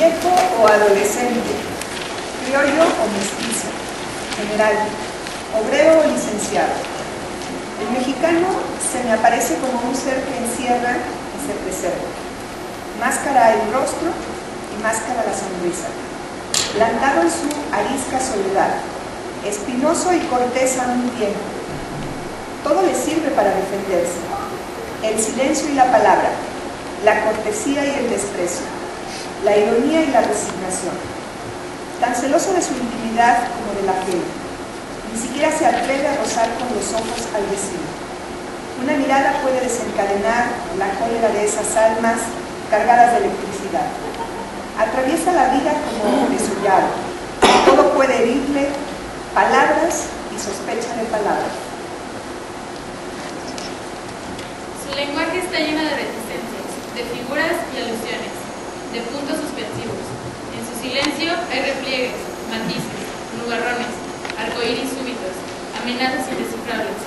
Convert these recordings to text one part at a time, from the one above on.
viejo o adolescente, criollo o mestizo, general, obrero o licenciado. El mexicano se me aparece como un ser que encierra y se preserva. Máscara el rostro y máscara la sonrisa. Plantado en su arisca soledad, espinoso y cortés a un tiempo. Todo le sirve para defenderse. El silencio y la palabra, la cortesía y el desprecio, la ironía y la resignación. Tan celoso de su intimidad como de la ajena. Ni siquiera se atreve a rozar con los ojos al vecino. Una mirada puede desencadenar la cólera de esas almas cargadas de electricidad. Atraviesa la vida como desollado. Todo puede herirle, palabras y sospecha de palabras. Su lenguaje está lleno de reticencias, de figuras y alusiones, de puntos suspensivos. En su silencio hay repliegues, matices, nubarrones, arcoíris súbitos, amenazas indescifrables.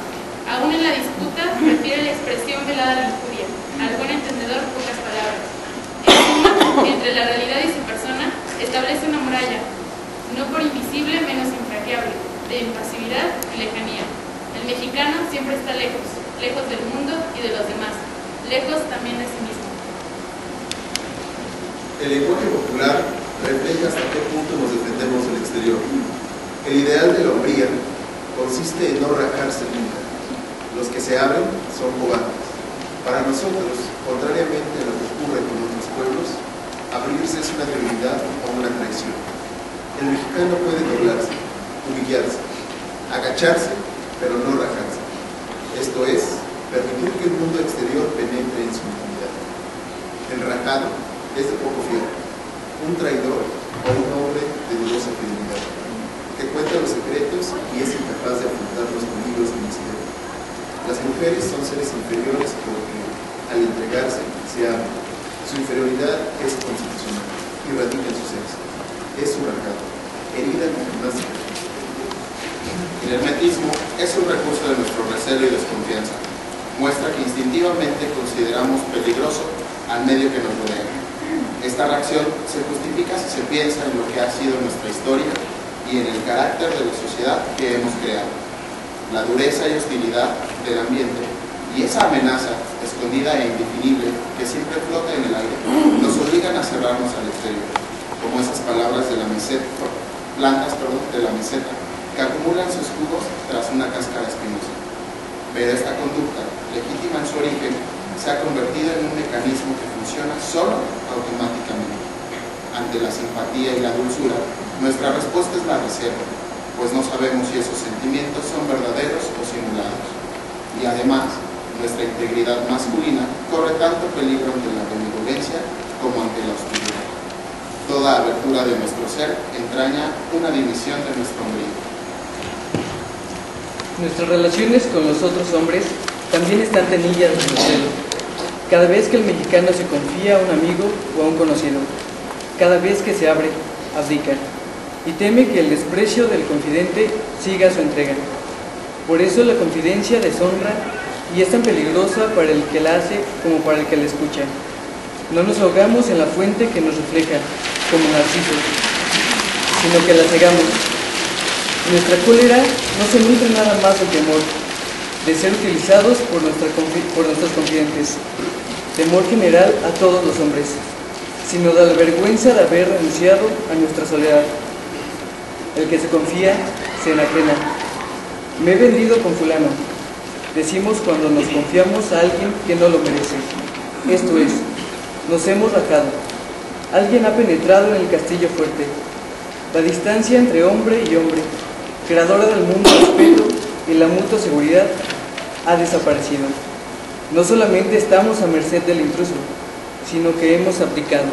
Aún en la disputa, prefiere la expresión velada de la injuria. Al buen entendedor, pocas palabras. En suma, entre la realidad y su persona, establece una muralla, no por invisible, menos infranqueable, de impasividad y lejanía. El mexicano siempre está lejos, lejos del mundo y de los demás, lejos también de sí mismo. El lenguaje popular refleja hasta qué punto nos defendemos del exterior. El ideal de la hombría consiste en no rajarse nunca. Los que se abren son cobardes. Para nosotros, contrariamente a lo que ocurre con otros pueblos, abrirse es una debilidad o una traición. El mexicano puede doblarse, humillarse, agacharse, pero no rajarse. Esto es, permitir que el mundo exterior penetre en su intimidad. El rajado es de poco fiar, un traidor o un hombre de dudosa fidelidad, que cuenta los secretos y es incapaz de afrontar los peligros del misterio. Las mujeres son seres inferiores porque, al entregarse, se abren. Su inferioridad es constitucional y radica en su sexo. Es su rajado, herida con más superficie. El hermetismo es un recurso de nuestro recelo y desconfianza. Muestra que instintivamente consideramos peligroso al medio que nos rodea. Esta reacción se justifica si se piensa en lo que ha sido nuestra historia y en el carácter de la sociedad que hemos creado. La dureza y hostilidad del ambiente y esa amenaza escondida e indefinible que siempre flota en el aire nos obligan a cerrarnos al exterior, como esas palabras de la meseta, plantas de la meseta, que acumulan sus jugos tras una cáscara espinosa. Pero esta conducta, legítima en su origen, se ha convertido en un mecanismo que funciona solo automáticamente. Ante la simpatía y la dulzura, nuestra respuesta es la reserva, pues no sabemos si esos sentimientos son verdaderos o simulados. Y además, nuestra integridad masculina corre tanto peligro ante la benevolencia como ante la hostilidad. Toda abertura de nuestro ser entraña una división de nuestro ombligo. Nuestras relaciones con los otros hombres también están teñidas de celo. Cada vez que el mexicano se confía a un amigo o a un conocido, cada vez que se abre, abdica, y teme que el desprecio del confidente siga su entrega. Por eso la confidencia deshonra y es tan peligrosa para el que la hace como para el que la escucha. No nos ahogamos en la fuente que nos refleja, como narcisos, sino que la cegamos. Nuestra cólera no se nutre nada más del temor de ser utilizados por nuestros confidentes, temor general a todos los hombres, sino de la vergüenza de haber renunciado a nuestra soledad. El que se confía se enajena. Me he vendido con fulano, decimos cuando nos confiamos a alguien que no lo merece. Esto es, nos hemos rajado. Alguien ha penetrado en el castillo fuerte. La distancia entre hombre y hombre, creadora del mundo respeto y la mutua seguridad, ha desaparecido. No solamente estamos a merced del intruso, sino que hemos abdicado.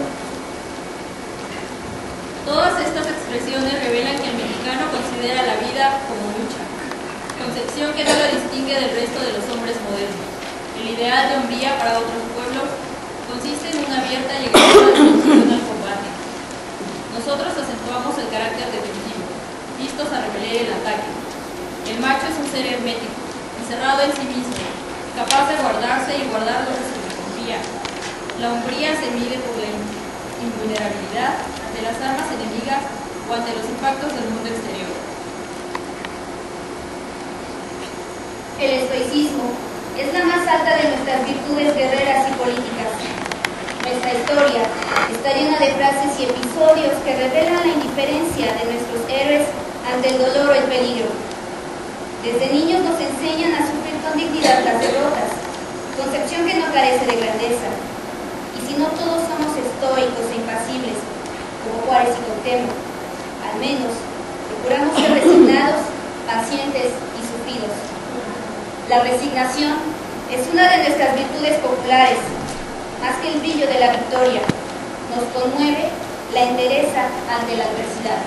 Todas estas expresiones revelan que el mexicano considera la vida como lucha, concepción que no lo distingue del resto de los hombres modernos. El ideal de hombría para otros pueblos consiste en una abierta y agresiva disposición al combate. Nosotros acentuamos el carácter defensivo, vistos a repeler el ataque. El macho es un ser hermético, encerrado en sí mismo, capaz de guardarse y guardar lo que se le confía. La hombría se mide por la invulnerabilidad inmortalidad ante las armas enemigas o ante los impactos del mundo exterior. El estoicismo es la más alta de nuestras virtudes guerreras y políticas. Nuestra historia está llena de frases y episodios que revelan la indiferencia de nuestros héroes ante el dolor o el peligro. Desde niños nos enseñan a sufrir con dignidad las derrotas, concepción que no carece de grandeza. Y si no todos somos estoicos e impasibles, como Juárez y Cuauhtémoc, al menos procuramos ser resignados, pacientes y sufridos. La resignación es una de nuestras virtudes populares, más que el brillo de la victoria. Nos conmueve la entereza ante la adversidad.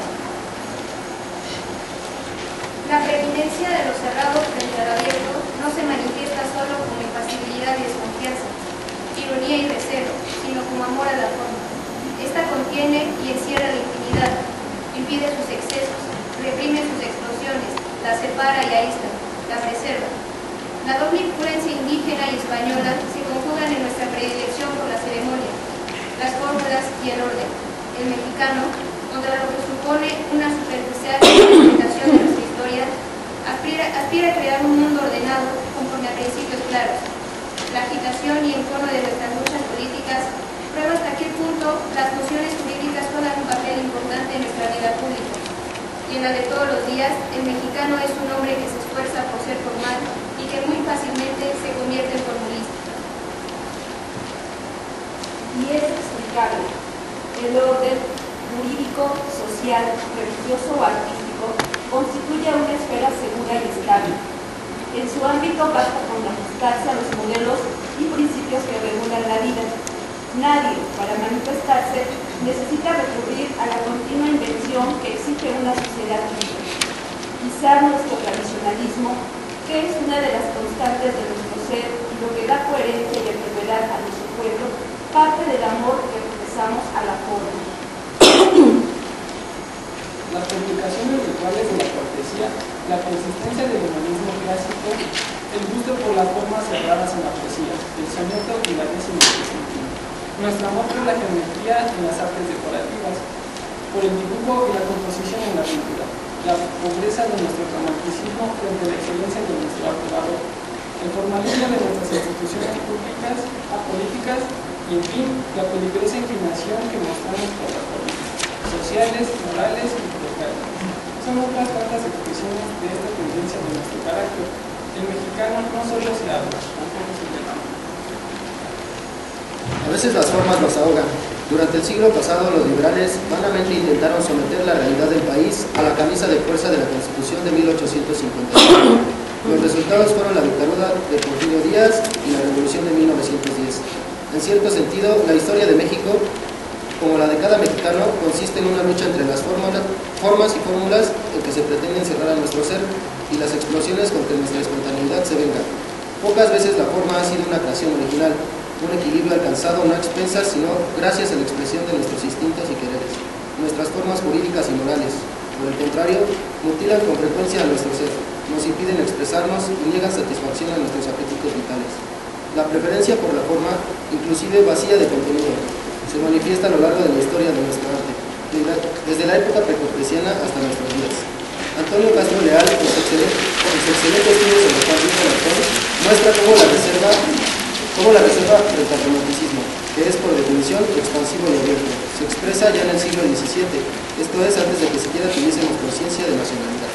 La preeminencia de lo cerrado frente al abierto no se manifiesta solo como impasibilidad y desconfianza, ironía y recelo, sino como amor a la forma. Esta contiene y encierra la intimidad, impide sus excesos, reprime sus explosiones, las separa y aísla, las reserva. La doble influencia indígena y española se conjugan en nuestra predilección por la ceremonia, las fórmulas y el orden. El mexicano, contra lo que supone una superficial interpretación de nuestra historia, aspira a crear un mundo ordenado conforme a principios claros. La agitación y encono de nuestras luchas políticas prueba hasta qué punto las nociones jurídicas juegan un papel importante en nuestra vida pública. Y en la de todos los días, el mexicano es un hombre que se esfuerza por ser formal y que muy fácilmente se convierte en formulista. Y es explicable. El orden jurídico, social, religioso o artístico constituye una esfera segura y estable. En su ámbito basta con ajustarse a los modelos y principios que regulan la vida. Nadie, para manifestarse, necesita recurrir a la continua invención que exige una sociedad libre. Quizá nuestro tradicionalismo, que es una de las constantes de nuestro ser y lo que da coherencia y enfermedad a nuestro pueblo, parte del amor que profesamos a la forma. Las complicaciones rituales de la cortesía, la consistencia del humanismo clásico, el gusto por las formas cerradas en la poesía, el soneto y la décima séptima. Nuestro amor por la geometría en las artes decorativas, por el dibujo y la composición en la pintura, la pobreza de nuestro romanticismo frente a la excelencia de nuestro arte barroco, el formalismo de nuestras instituciones públicas, apolíticas y, en fin, la peligrosa inclinación que mostramos por las formas sociales, morales y culturales. Son otras tantas expresiones de esta tendencia de nuestro carácter. El mexicano no solo se habla, tampoco se llama. A veces las formas nos ahogan. Durante el siglo pasado, los liberales vanamente intentaron someter la realidad del país a la camisa de fuerza de la Constitución de 1854. Los resultados fueron la dictadura de Porfirio Díaz y la Revolución de 1910. En cierto sentido, la historia de México, como la de cada mexicano, consiste en una lucha entre las formas y fórmulas en que se pretende encerrar a nuestro ser y las explosiones con que nuestra espontaneidad se venga. Pocas veces la forma ha sido una creación original, un equilibrio alcanzado no a expensas, sino gracias a la expresión de nuestros instintos y quereres, nuestras formas jurídicas y morales. Por el contrario, mutilan con frecuencia a nuestro ser, nos impiden expresarnos y niegan satisfacción a nuestros apetitos vitales. La preferencia por la forma, inclusive vacía de contenido, se manifiesta a lo largo de la historia de nuestro arte, desde la época precortesiana hasta nuestros días. Antonio Castro Leal, con su excelente estudio sobre Juan Luis Alarcón, muestra cómo la reserva frente al romanticismo, que es por definición expansivo y abierto, se expresa ya en el siglo XVII, esto es, antes de que siquiera tuviésemos conciencia de nacionalidad.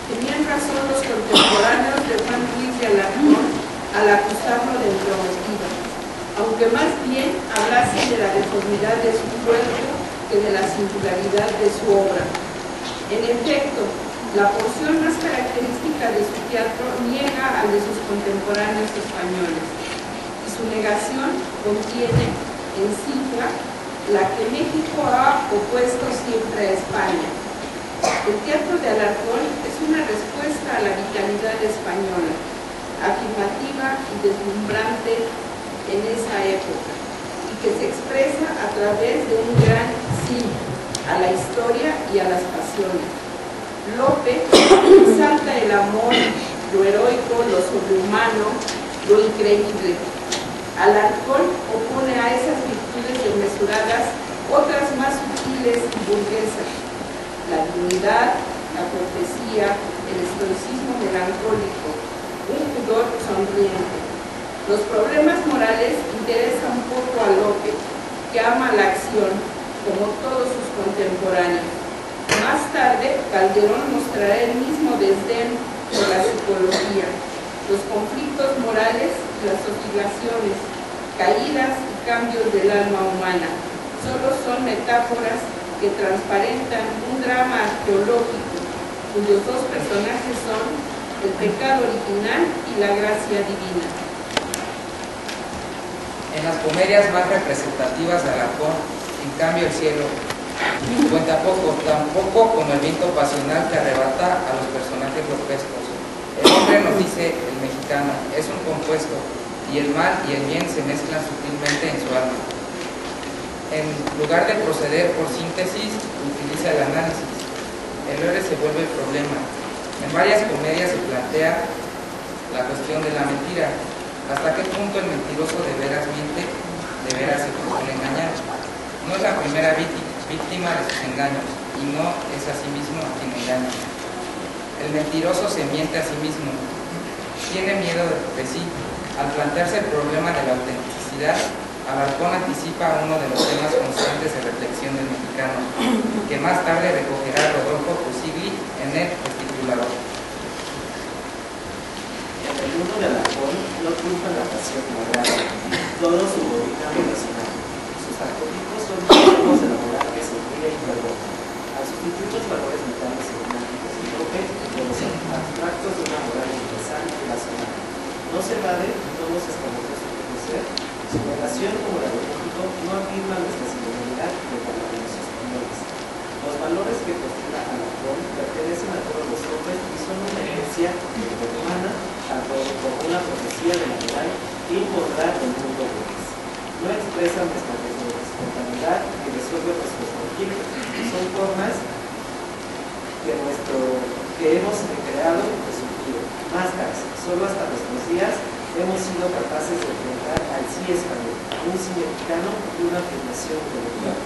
Tenían razón los contemporáneos de Juan Luis de Alarcón al acusarlo de introvertido, aunque más bien hablasen de la deformidad de su cuerpo que de la singularidad de su obra. En efecto, la porción más característica de su teatro niega al de sus contemporáneos españoles, y su negación contiene en cifra la que México ha opuesto siempre a España. El teatro de Alarcón es una respuesta a la vitalidad española, afirmativa y deslumbrante en esa época, y que se expresa a través de un gran sí a la historia y a las pasiones. Lope exalta el amor, lo heroico, lo sobrehumano, lo increíble. Alarcón opone a esas virtudes pasiones desmesuradas, otras más sutiles y burguesas. La dignidad, la cortesía, el estoicismo melancólico, un pudor sonriente. Los problemas morales interesan poco a Lope, que ama la acción, como todos sus contemporáneos. Más tarde, Calderón mostrará el mismo desdén por la psicología, los conflictos morales y las oscilaciones, caídas y cambios del alma humana. Solo son metáforas que transparentan un drama arqueológico, cuyos dos personajes son el pecado original y la gracia divina. En las comedias más representativas de Alarcón, en cambio el cielo cuenta poco, tampoco como el viento pasional que arrebata a los personajes grotescos. El hombre, nos dice el mexicano, es un compuesto, y el mal y el bien se mezclan sutilmente en su alma. En lugar de proceder por síntesis, utiliza el análisis. El héroe se vuelve el problema. En varias comedias se plantea la cuestión de la mentira. ¿Hasta qué punto el mentiroso de veras miente, de veras se propone engañar? No es la primera víctima de sus engaños, y no es a sí mismo a quien engaña. El mentiroso se miente a sí mismo, tiene miedo de sí. Al plantearse el problema de la autenticidad, Alarcón anticipa uno de los temas constantes de reflexión del mexicano, que más tarde recogerá Rodolfo Fusigli en El Gesticulador. En el mundo de Alarcón no triunfa la pasión moral, todo subordina lo racional. Sus arquetipos son tipos de la moral que se cría y perdona. Al sustituir los valores mentales y románticos y Lope de los abstractos de una moral universal y racional. No se evade todos escalones de su ser. Su relación como la de México no afirma nuestra singularidad de los españoles. Los valores que postula Alarcón pertenecen a todos los hombres y son una herencia humana, tanto como una profecía de la moral que impondrá el mundo burgués. No expresan nuestra espontaneidad que resuelve nuestros conflictos. Son formas que hemos creado y surgido. Máscaras, solo hasta nuestros días hemos sido capaces de enfrentar al sí español, un sí mexicano y una afirmación intelectual,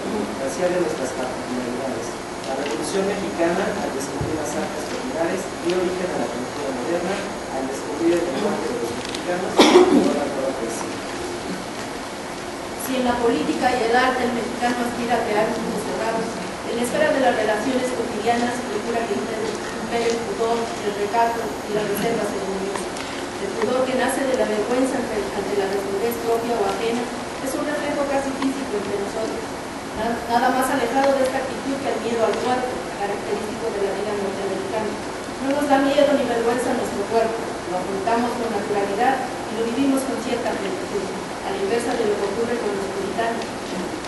hacia de nuestras particularidades. La Revolución Mexicana, al descubrir las artes populares, dio origen a la cultura moderna, al descubrir el lenguaje de los mexicanos, y la nueva poesía. Si en la política y el arte el mexicano aspira a crear mundos cerrados, en la esfera de las relaciones cotidianas procura que impere el pudor, el recato y la reserva ceremoniosa. El pudor que nace de la vergüenza ante la desnudez propia o ajena es un reflejo casi físico entre nosotros, nada más alejado de esta actitud que el miedo al cuerpo, característico de la vida norteamericana. No nos da miedo ni vergüenza nuestro cuerpo, lo afrontamos con naturalidad y lo vivimos con cierta plenitud, a la inversa de lo que ocurre con los puritanos.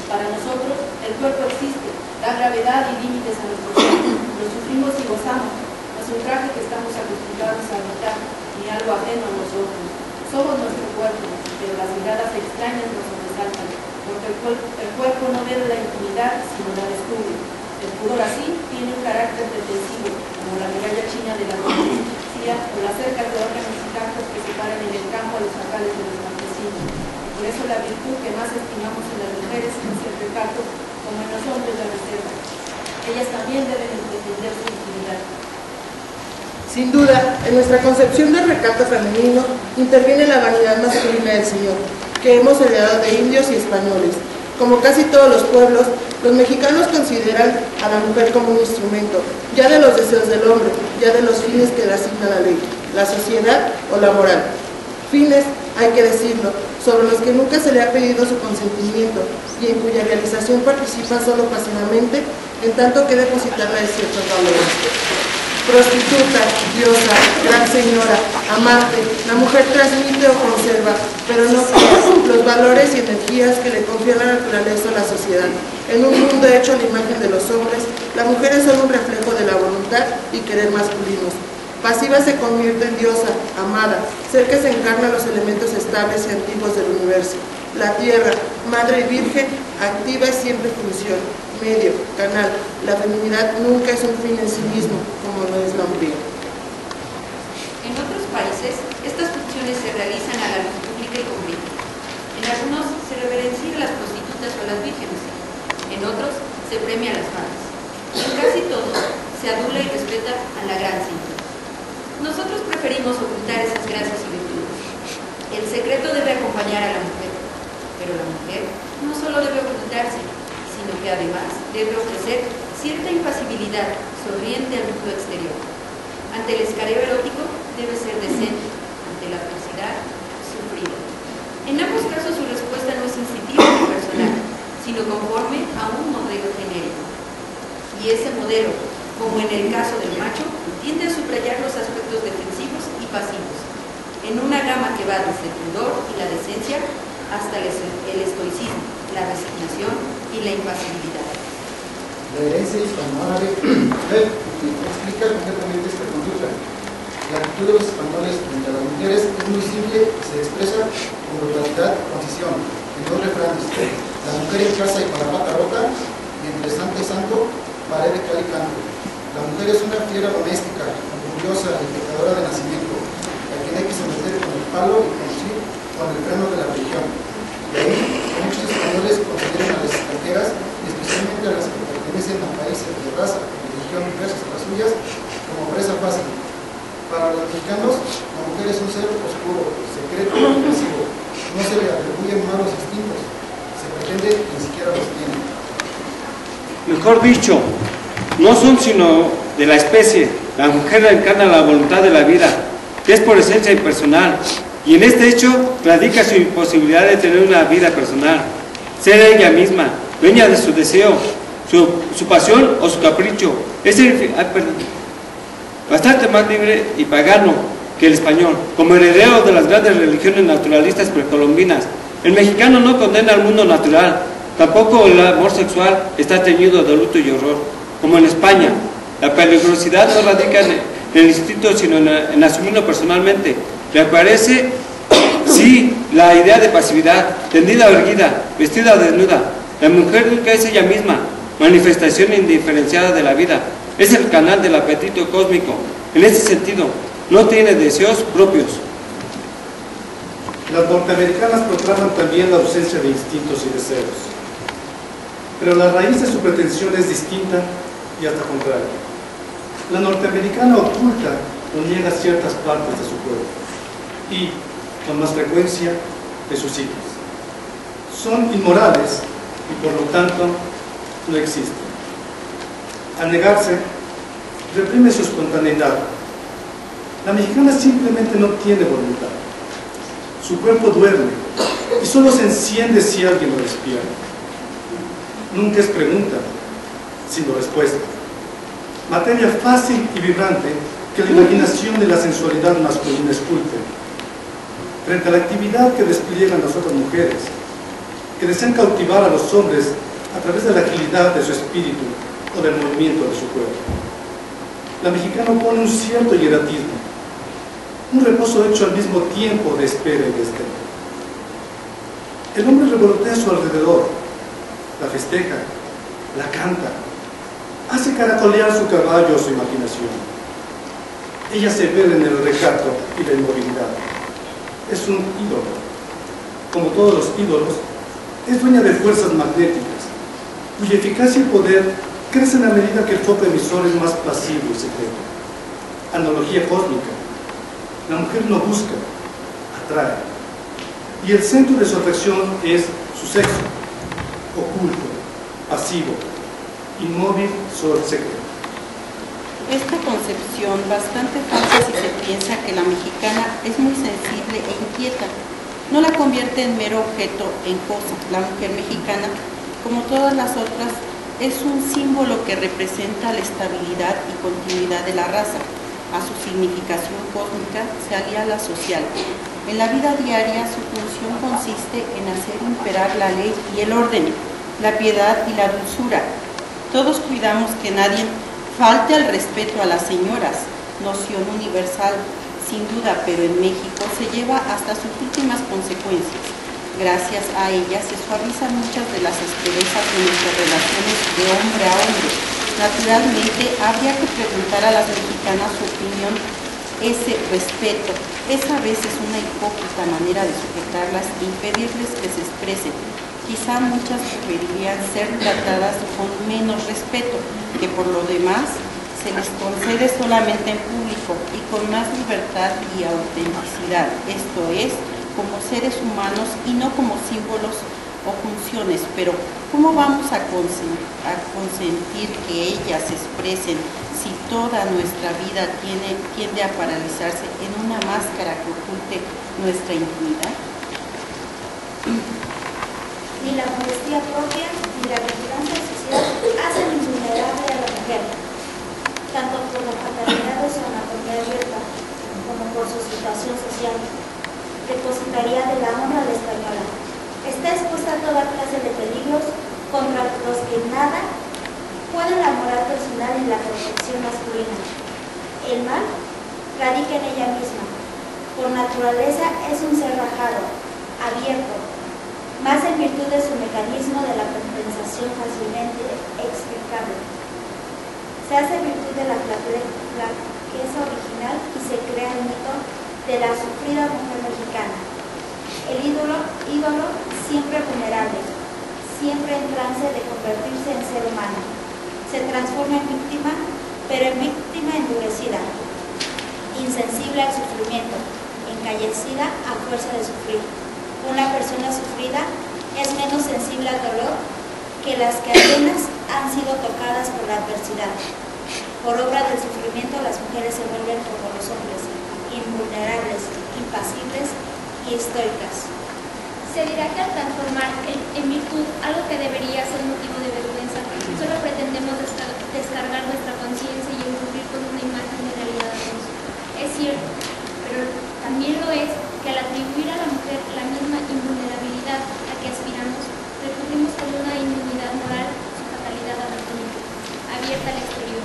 Para nosotros, el cuerpo existe, da gravedad y límites a nuestro cuerpo, lo sufrimos y gozamos, no es un traje que estamos acostumbrados a habitar, ni algo ajeno a nosotros. Somos nuestro cuerpo, pero las miradas extrañas nos sobresaltan, porque el cuerpo no ve la intimidad, sino la descubre. El pudor así tiene un carácter defensivo, como la muralla china de la policía o las cercas de órganos y cactos que separan en el campo a los jacales de los campesinos. Por eso la virtud que más estimamos en las mujeres es el recato, como en los hombres la reserva. Ellas también deben defender su intimidad. Sin duda, en nuestra concepción del recato femenino interviene la vanidad masculina del Señor, que hemos heredado de indios y españoles. Como casi todos los pueblos, los mexicanos consideran a la mujer como un instrumento, ya de los deseos del hombre, ya de los fines que le asigna la ley, la sociedad o la moral. Fines, hay que decirlo, sobre los que nunca se le ha pedido su consentimiento y en cuya realización participa solo pasivamente, en tanto que depositarla de ciertos valores. Prostituta, diosa, gran señora, amante, la mujer transmite o conserva, pero no crea los valores y energías que le confía la naturaleza a la sociedad. En un mundo hecho a la imagen de los hombres, las mujeres son un reflejo de la voluntad y querer masculinos. Pasiva se convierte en diosa, amada, ser que se encarna los elementos estables y antiguos del universo. La tierra, madre y virgen, activa es siempre función, medio, canal. La feminidad nunca es un fin en sí mismo, como no es la hombría. En otros países, estas funciones se realizan a la luz pública y completa. En algunos se reverencia a las prostitutas jovencitas o a las vírgenes. En otros se premia a las madres. En casi todos se adula y respeta a la gran señora. Nosotros preferimos ocultar esas gracias y virtudes. El secreto debe acompañar a la mujer, pero la mujer no solo debe ocultarse, sino que además debe ofrecer cierta impasibilidad sonriente al mundo exterior. Ante el escareo erótico debe ser decente, ante la adversidad, sufrida. En ambos casos su respuesta no es instintiva ni personal, sino conforme a un modelo genérico. Y ese modelo, como en el caso del macho, tiende a subrayar los aspectos defensivos y pasivos, en una gama que va desde el pudor y la decencia hasta el estoicismo, la resignación y la impasibilidad. La herencia hispanoárabe explica completamente esta conducta. La actitud de los españoles frente a las mujeres es muy simple y se expresa con brutalidad y concisión, en dos refranes: la mujer en casa y con la pata rota, y entre santo y santo, pared de cal y canto. La mujer es una fiera doméstica, orgullosa y pecadora de nacimiento, a quien hay que someter con el palo y conducir con el freno de la religión. De ahí, muchos españoles consideran a las extranjeras, y especialmente a las que pertenecen a países de raza y religión diversas a las suyas, como presa fácil. Para los mexicanos, la mujer es un ser oscuro, secreto y agresivo. No se le atribuyen malos instintos, se pretende que ni siquiera los tiene. Mejor dicho, no son sino de la especie. La mujer encarna la voluntad de la vida, que es por esencia impersonal, y en este hecho radica su imposibilidad de tener una vida personal, ser ella misma, dueña de su deseo, su pasión o su capricho. Es bastante más libre y pagano que el español, como heredero de las grandes religiones naturalistas precolombinas. El mexicano no condena al mundo natural, tampoco el amor sexual está teñido de luto y horror, como en España. La peligrosidad no radica en el instinto, sino en asumirlo personalmente. Le aparece, sí, la idea de pasividad, tendida o erguida, vestida o desnuda. La mujer nunca es ella misma, manifestación indiferenciada de la vida. Es el canal del apetito cósmico. En ese sentido, no tiene deseos propios. Las norteamericanas proclaman también la ausencia de instintos y deseos. Pero la raíz de su pretensión es distinta y hasta contraria. La norteamericana oculta o niega ciertas partes de su cuerpo y, con más frecuencia, de sus hijos. Son inmorales y, por lo tanto, no existen. Al negarse, reprime su espontaneidad. La mexicana simplemente no tiene voluntad. Su cuerpo duerme y solo se enciende si alguien lo despierta. Nunca es pregunta, sino respuesta. Materia fácil y vibrante que la imaginación y la sensualidad masculina esculpen. Frente a la actividad que despliegan las otras mujeres, que desean cautivar a los hombres a través de la agilidad de su espíritu o del movimiento de su cuerpo, la mexicana pone un cierto hieratismo, un reposo hecho al mismo tiempo de espera y de estreno. El hombre revolotea a su alrededor, la festeja, la canta, hace caracolear su caballo o su imaginación. Ella se ve en el recato y la inmovilidad. Es un ídolo. Como todos los ídolos, es dueña de fuerzas magnéticas, cuya eficacia y poder crecen a medida que el foco emisor es más pasivo y secreto. Analogía cósmica. La mujer no busca, atrae. Y el centro de su atracción es su sexo, oculto, pasivo, inmóvil, solo secreto. Esta concepción, bastante falsa si se piensa que la mexicana es muy sensible e inquieta, no la convierte en mero objeto, en cosa. La mujer mexicana, como todas las otras, es un símbolo que representa la estabilidad y continuidad de la raza. A su significación cósmica se alía la social. En la vida diaria su función consiste en hacer imperar la ley y el orden, la piedad y la dulzura. Todos cuidamos que nadie falte al respeto a las señoras, noción universal, sin duda, pero en México se lleva hasta sus últimas consecuencias. Gracias a ella se suavizan muchas de las asperezas de nuestras relaciones de hombre a hombre. Naturalmente, habría que preguntar a las mexicanas su opinión. Ese respeto es a veces una hipócrita manera de sujetarlas e impedirles que se expresen. Quizá muchas preferirían ser tratadas con menos respeto, que por lo demás se les concede solamente en público y con más libertad y autenticidad, esto es, como seres humanos y no como símbolos o funciones. Pero ¿cómo vamos a consentir que ellas se expresen si toda nuestra vida tiende a paralizarse en una máscara que oculte nuestra intimidad? Ni la modestia propia ni la vigilancia social hacen invulnerable a la mujer, tanto por la fatalidad de su anatomía abierta como por su situación social. Depositaría de la honra a la española. Está expuesta a toda clase de peligros contra los que nada puede la moral personal y la protección masculina. El mal radica en ella misma. Por naturaleza es un ser rajado, abierto, más en virtud de su mecanismo de la compensación fácilmente explicable. Se hace virtud de la flaqueza original y se crea el mito de la sufrida mujer mexicana. El ídolo siempre vulnerable, siempre en trance de convertirse en ser humano. Se transforma en víctima, pero en víctima endurecida, insensible al sufrimiento, encallecida a fuerza de sufrir. Una persona sufrida es menos sensible al dolor que las que apenas han sido tocadas por la adversidad. Por obra del sufrimiento, las mujeres se vuelven como los hombres, invulnerables, impasibles y estoicas. Se dirá que al transformar en virtud algo que debería ser motivo de vergüenza, solo pretendemos descargar nuestra conciencia y encubrir con una imagen de realidad a Dios. Es cierto, pero también lo es que al atribuir a la mujer la misma invulnerabilidad a que aspiramos, recurrimos con una inmunidad moral su fatalidad anatómica, abierta al exterior.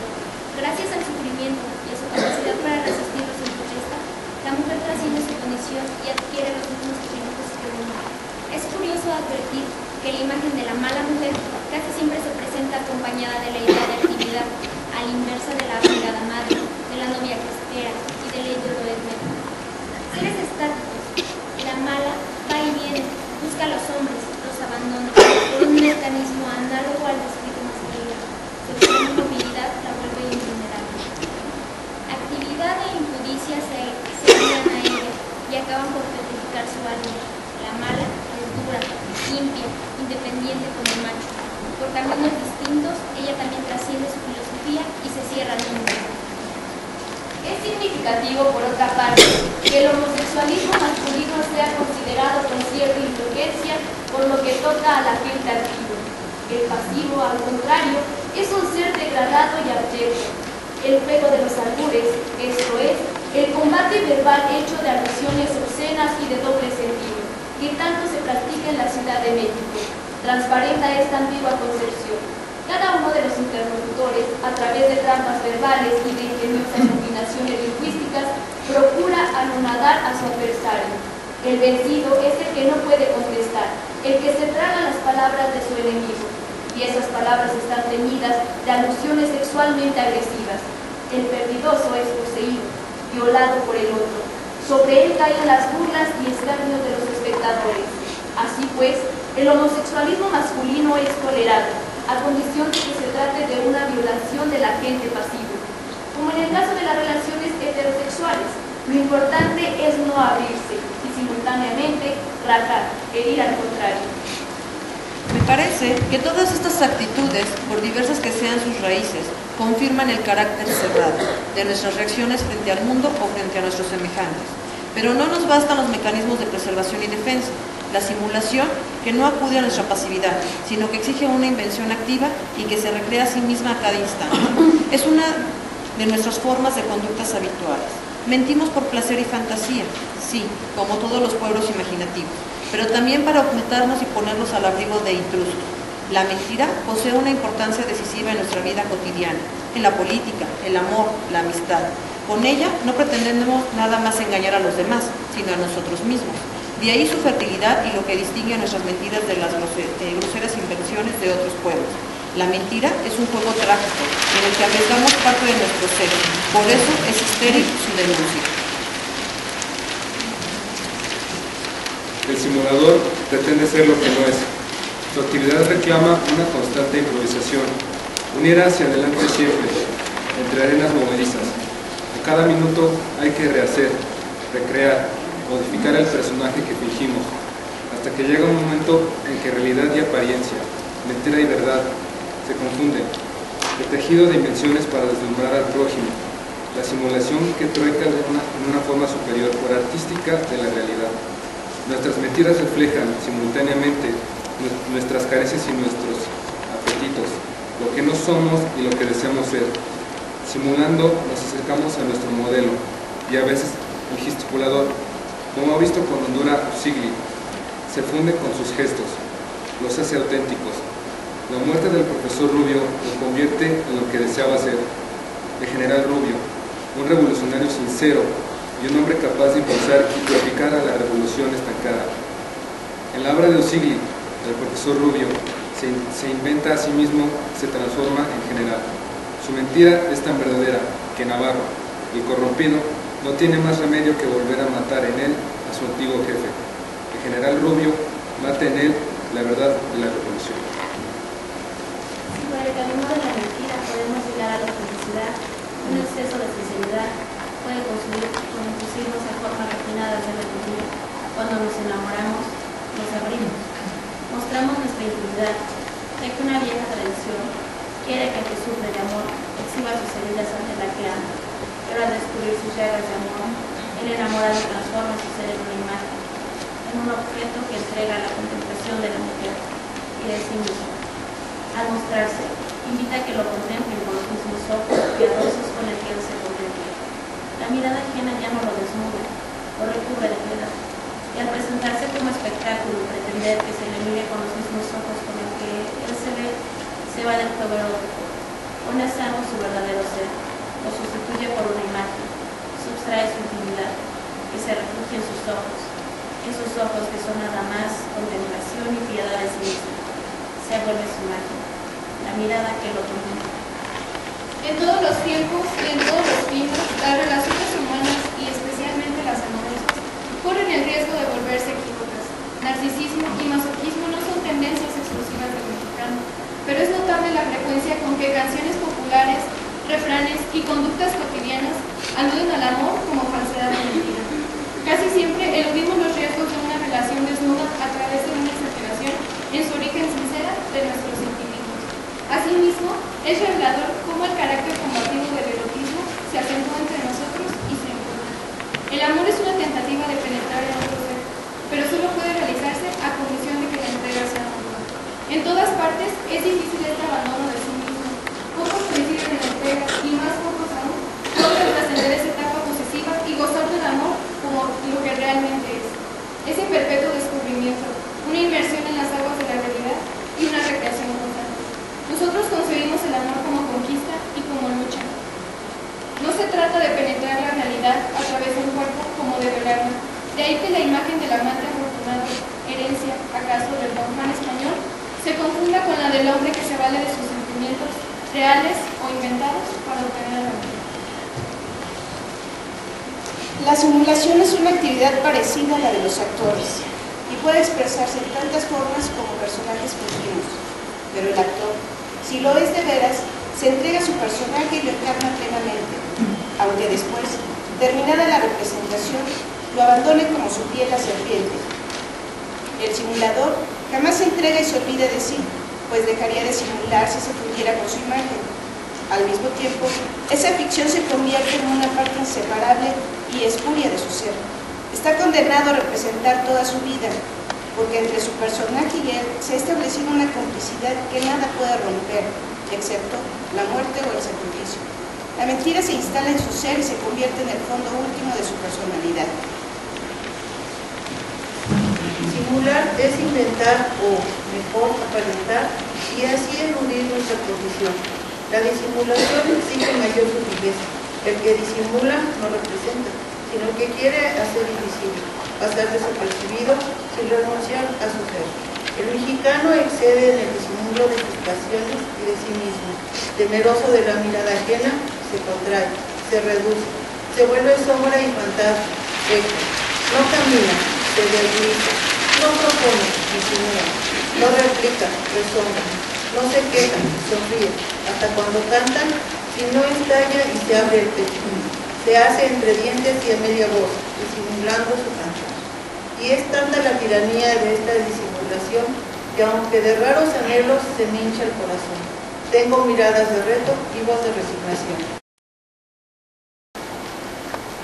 Gracias al sufrimiento y a su capacidad para resistirlo sin protesta, la mujer trasciende su condición y adquiere los mismos atributos que el hombre. Es curioso advertir que la imagen de la mala mujer casi siempre se presenta acompañada de la idea de actividad, a la inversa de la abnegada madre, de la novia que espera y del ídolo hermético. Seres estáticos, la mala va y viene, busca a los hombres, los abandona, por un mecanismo análogo al descrito masculino. Su extrema movilidad la vuelve invulnerable. Actividad e impudicia se unen a ella y acaban por petrificar su alma. La mala es dura, limpia, independiente como el macho. Por caminos distintos, ella también trasciende su filosofía y se cierra al mundo. Es significativo, por otra parte, que el homosexualismo masculino sea considerado con cierta indulgencia por lo que toca a la gente activa. El pasivo, al contrario, es un ser degradado y abyecto. El juego de los albures, esto es, el combate verbal hecho de alusiones obscenas y de doble sentido, que tanto se practica en la Ciudad de México, transparenta esta ambigua concepción. Cada uno de los interlocutores, a través de trampas verbales y de ingeniosas combinaciones lingüísticas, procura anonadar a su adversario. El vencido es el que no puede contestar, el que se traga las palabras de su enemigo, y esas palabras están teñidas de alusiones sexualmente agresivas. El perdidoso es poseído, violado por el otro. Sobre él caen las burlas y escarnios de los espectadores. Así pues, el homosexualismo masculino es tolerado, a condición de que se trate de una violación del agente pasivo. Como en el caso de las relaciones heterosexuales, lo importante es no abrirse y simultáneamente rajar, herir al contrario. Me parece que todas estas actitudes, por diversas que sean sus raíces, confirman el carácter cerrado de nuestras reacciones frente al mundo o frente a nuestros semejantes. Pero no nos bastan los mecanismos de preservación y defensa, la simulación que no acude a nuestra pasividad, sino que exige una invención activa y que se recrea a sí misma a cada instante. Es una de nuestras formas de conductas habituales. Mentimos por placer y fantasía, sí, como todos los pueblos imaginativos, pero también para ocultarnos y ponernos al abrigo de intrusos. La mentira posee una importancia decisiva en nuestra vida cotidiana, en la política, el amor, la amistad. Con ella no pretendemos nada más engañar a los demás, sino a nosotros mismos. De ahí su fertilidad y lo que distingue a nuestras mentiras de las groseras invenciones de otros pueblos. La mentira es un juego trágico en el que arriesgamos parte de nuestro ser. Por eso es estéril su denuncia. El simulador pretende ser lo que no es. Su actividad reclama una constante improvisación, un ir hacia adelante siempre, entre arenas movedizas. A cada minuto hay que rehacer, recrear, modificar el personaje que fingimos, hasta que llega un momento en que realidad y apariencia, mentira y verdad, se confunden. El tejido de invenciones para deslumbrar al prójimo, la simulación que trueca en una forma superior por artística de la realidad. Nuestras mentiras reflejan simultáneamente nuestras carencias y nuestros apetitos, lo que no somos y lo que deseamos ser. Simulando nos acercamos a nuestro modelo y a veces el gesticulador, como ha visto con Honduras Usigli, se funde con sus gestos, los hace auténticos. La muerte del profesor Rubio lo convierte en lo que deseaba ser, el general Rubio, un revolucionario sincero y un hombre capaz de impulsar y purificar a la revolución estancada. En la obra de Usigli, el profesor Rubio se inventa a sí mismo, se transforma en general. Su mentira es tan verdadera que Navarro, el corrompido, no tiene más remedio que volver a matar en él a su antiguo jefe. El general Rubio mata en él la verdad de la revolución. Si por el camino de la mentira podemos llegar a la felicidad, un exceso de sinceridad puede conducirnos a formas refinadas de rebeldía. Cuando nos enamoramos, nos abrimos, mostramos nuestra intimidad, ya que una vieja tradición quiere que el que sufre de amor exhiba sus heridas ante la que ama, pero al descubrir sus llagas de amor, el enamorado transforma su ser en una imagen, en un objeto que entrega a la contemplación de la mujer y de sí mismo. Al mostrarse, invita a que lo contemplen con los mismos ojos piadosos con el que él se contempla. La mirada ajena ya no lo desnuda, lo recubre de piedad, y al presentarse como espectáculo pretender que se le mire con los mismos ojos con el que él se ve, se va del juego erótico, pone a salvo su verdadero ser, lo sustituye por una imagen, subtrae su intimidad, que se refugia en sus ojos que son nada más contemplación y piedad de sí mismo. Se vuelve su imagen, la mirada que lo contempla. En todos los tiempos y en todos los tiempos, las relaciones humanas y especialmente las amorosas corren el riesgo de volverse equívocas. Narcisismo y masoquismo no son tendencias exclusivas del mexicano, pero es notable la frecuencia con que canciones populares, refranes y conductas cotidianas aluden al amor como falsedad de mentira. Casi siempre eludimos los riesgos de una relación desnuda a través de una exageración en su origen sincera de nuestros sentimientos. Asimismo, es revelador cómo el carácter combativo del erotismo se acentúa entre nosotros y se impone. El amor es una tentativa de penetrar en otro ser, pero solo puede realizarse a condición de que la entrega sea mutua. En todas partes es difícil este abandono de sí mismo. Pocos coinciden en la entrega y más pocos aún logran trascender esa etapa posesiva y gozar del amor como lo que realmente es. Ese perpetuo descubrimiento, una inmersión en las aguas de la realidad y una recreación constante. Nosotros concebimos el amor como conquista y como lucha. No se trata de penetrar la realidad a través de un cuerpo como de velarla. De ahí que la imagen del amante afortunado, herencia acaso del Don Juan español, se confunda con la del hombre que se vale de sus sentimientos reales o inventados para obtener el amor. La simulación es una actividad parecida a la de los actores y puede expresarse en tantas formas como personajes fingidos, pero el actor, si lo es de veras, se entrega a su personaje y lo encarna plenamente, aunque después, terminada la representación, lo abandone como su piel la serpiente. El simulador jamás se entrega y se olvida de sí, pues dejaría de simular si se fundiera con su imagen. Al mismo tiempo, esa ficción se convierte en una parte inseparable y espuria de su ser. Está condenado a representar toda su vida, porque entre su personaje y él se ha establecido una complicidad que nada puede romper, excepto la muerte o el sacrificio. La mentira se instala en su ser y se convierte en el fondo último de su personalidad. Simular es inventar o, mejor, aparentar y así eludir nuestra posición. La disimulación exige mayor sutileza. El que disimula no representa, sino que quiere hacer invisible, pasar desapercibido sin renunciar a su ser. El mexicano excede en el disimulo de sus pasiones y de sí mismo. Temeroso de la mirada ajena, se contrae, se reduce, se vuelve sombra y fantasma, no camina, se debilita, no propone, disimula. Y no replican, resonan, no se quejan, sonríen, hasta cuando cantan, si no estalla y se abre el pecho, se hace entre dientes y a media voz, disimulando su cantar. Y es tanta la tiranía de esta disimulación que aunque de raros anhelos se me hincha el corazón. Tengo miradas de reto y voz de resignación.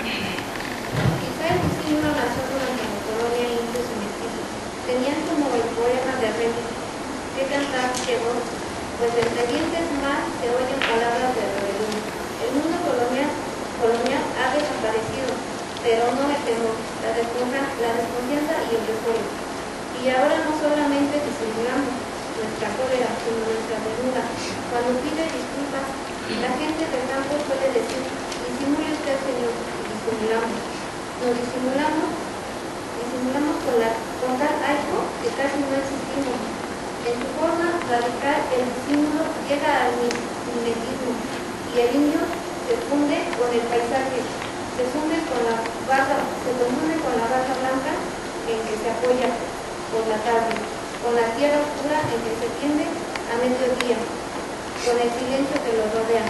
Quizá el disimulo nació durante la colonia indios y mestizos. Tenían como el poema de Reyes, que cantar llegó, pues entre dientes más se oyen palabras de rebelión. El mundo colonial ha desaparecido, pero no el temor, la desconfianza y el recuerdo. Y ahora no solamente disimulamos nuestra cólera, sino nuestra ternura. Cuando pide disculpas, la gente del campo suele decir: disimule usted, señor, y disimulamos. Nos disimulamos con tal ahínco que casi no existimos. En su forma radical, el disimulo llega al mimetismo, y el indio se funde con el paisaje, se confunde con la barra blanca en que se apoya por la tarde, con la tierra oscura en que se tiende a mediodía, con el silencio que lo rodea.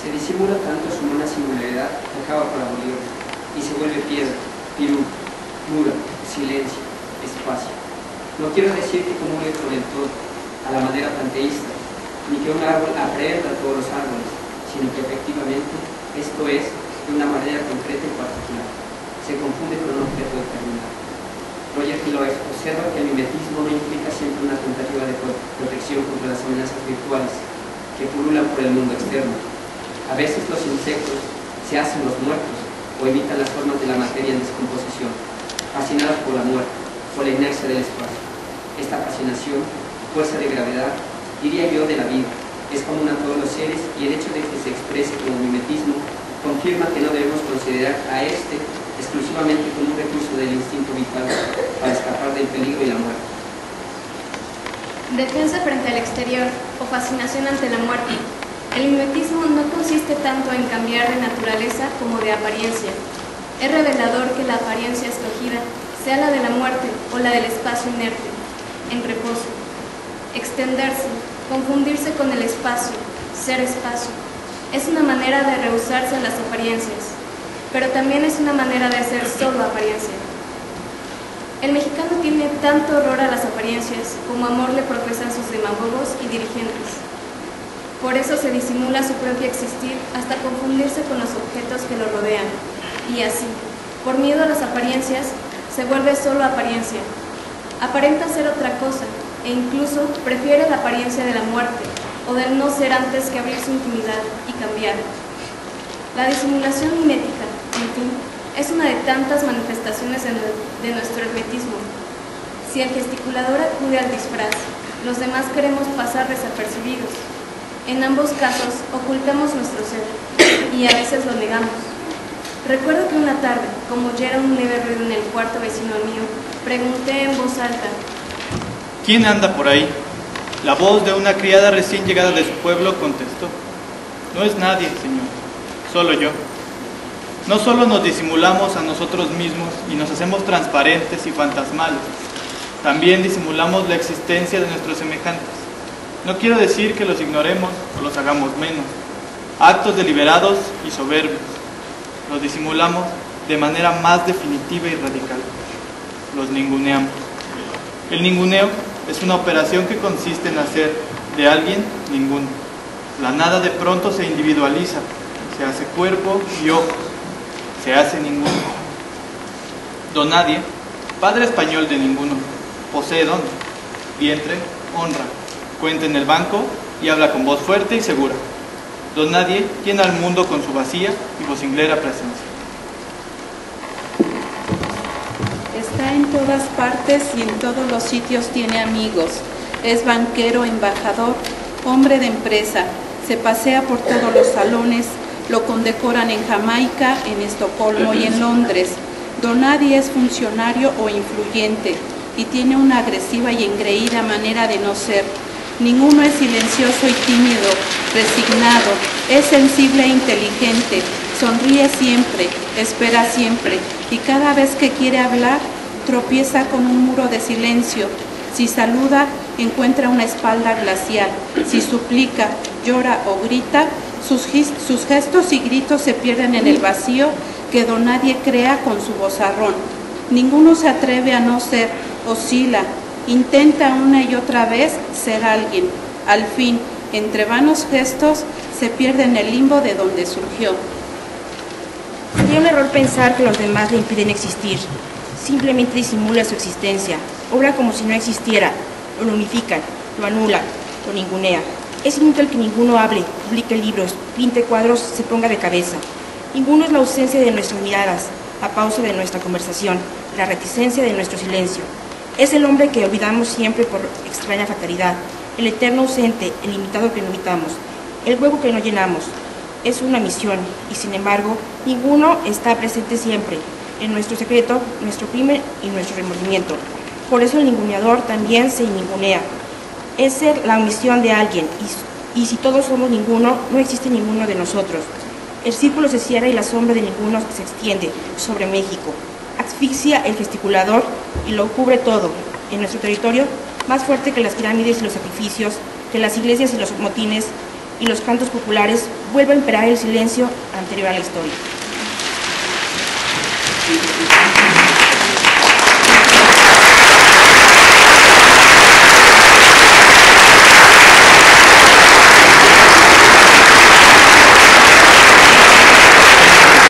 Se disimula tanto su humana singularidad que acaba por abolir y se vuelve piedra, pirú, mura, silencio, espacio. No quiero decir que comulgue con el todo, a la manera panteísta, ni que un árbol aprenda a todos los árboles, sino que efectivamente esto es de una manera concreta y particular. Se confunde con un objeto determinado. Roger Kiloes observa que el mimetismo no implica siempre una tentativa de protección contra las amenazas virtuales que pululan por el mundo externo. A veces los insectos se hacen los muertos o imitan las formas de la materia en descomposición, fascinados por la muerte, por la inercia del espacio. Esta fascinación, fuerza de gravedad, diría yo, de la vida, es común a todos los seres, y el hecho de que se exprese como mimetismo confirma que no debemos considerar a este exclusivamente como un recurso del instinto vital para escapar del peligro y la muerte. Defensa frente al exterior o fascinación ante la muerte. El mimetismo no consiste tanto en cambiar de naturaleza como de apariencia. Es revelador que la apariencia escogida sea la de la muerte o la del espacio inerte, en reposo. Extenderse, confundirse con el espacio, ser espacio, es una manera de rehusarse a las apariencias, pero también es una manera de ser solo apariencia. El mexicano tiene tanto horror a las apariencias como amor le profesan sus demagogos y dirigentes. Por eso se disimula su propio existir hasta confundirse con los objetos que lo rodean, y así, por miedo a las apariencias, se vuelve solo apariencia. Aparenta ser otra cosa, e incluso prefiere la apariencia de la muerte, o del no ser antes que abrir su intimidad y cambiar. La disimulación mimética, en fin, es una de tantas manifestaciones de nuestro hermetismo. Si el gesticulador acude al disfraz, los demás queremos pasar desapercibidos. En ambos casos ocultamos nuestro ser, y a veces lo negamos. Recuerdo que una tarde, como ya era un leve ruido en el cuarto vecino mío, pregunté en voz alta: ¿quién anda por ahí? La voz de una criada recién llegada de su pueblo contestó: no es nadie, señor, solo yo. No solo nos disimulamos a nosotros mismos y nos hacemos transparentes y fantasmales, también disimulamos la existencia de nuestros semejantes. No quiero decir que los ignoremos o los hagamos menos, actos deliberados y soberbios. Los disimulamos de manera más definitiva y radical. Los ninguneamos. El ninguneo es una operación que consiste en hacer de alguien ninguno. La nada de pronto se individualiza, se hace cuerpo y ojos, se hace ninguno. Don Nadie, padre español de ninguno, posee don, vientre, honra, cuenta en el banco y habla con voz fuerte y segura. Don Nadie llena al mundo con su vacía y vocinglera presencia. Está en todas partes y en todos los sitios tiene amigos. Es banquero, embajador, hombre de empresa. Se pasea por todos los salones. Lo condecoran en Jamaica, en Estocolmo y en Londres. Don Nadie es funcionario o influyente y tiene una agresiva y engreída manera de no ser. Ninguno es silencioso y tímido, resignado. Es sensible e inteligente. Sonríe siempre, espera siempre, y cada vez que quiere hablar, tropieza con un muro de silencio. Si saluda, encuentra una espalda glacial. Si suplica, llora o grita, sus gestos y gritos se pierden en el vacío que don nadie crea con su vozarrón. Ninguno se atreve a no ser, oscila, intenta una y otra vez ser alguien. Al fin, entre vanos gestos, se pierde en el limbo de donde surgió. Sería un error pensar que los demás le impiden existir. Simplemente disimula su existencia, obra como si no existiera, lo unifican, lo anulan, lo ningunea. Es inútil que ninguno hable, publique libros, pinte cuadros, se ponga de cabeza. Ninguno es la ausencia de nuestras miradas, la pausa de nuestra conversación, la reticencia de nuestro silencio. Es el hombre que olvidamos siempre por extraña fatalidad, el eterno ausente, el limitado que no evitamos, el hueco que no llenamos. Es una misión, y sin embargo, ninguno está presente siempre, en nuestro secreto, nuestro crimen y nuestro remordimiento. Por eso el ninguneador también se ningunea. Es ser la omisión de alguien, y si todos somos ninguno, no existe ninguno de nosotros. El círculo se cierra y la sombra de ninguno se extiende sobre México. Asfixia el gesticulador y lo cubre todo. En nuestro territorio, más fuerte que las pirámides y los sacrificios, que las iglesias y los motines y los cantos populares, vuelve a imperar el silencio anterior a la historia.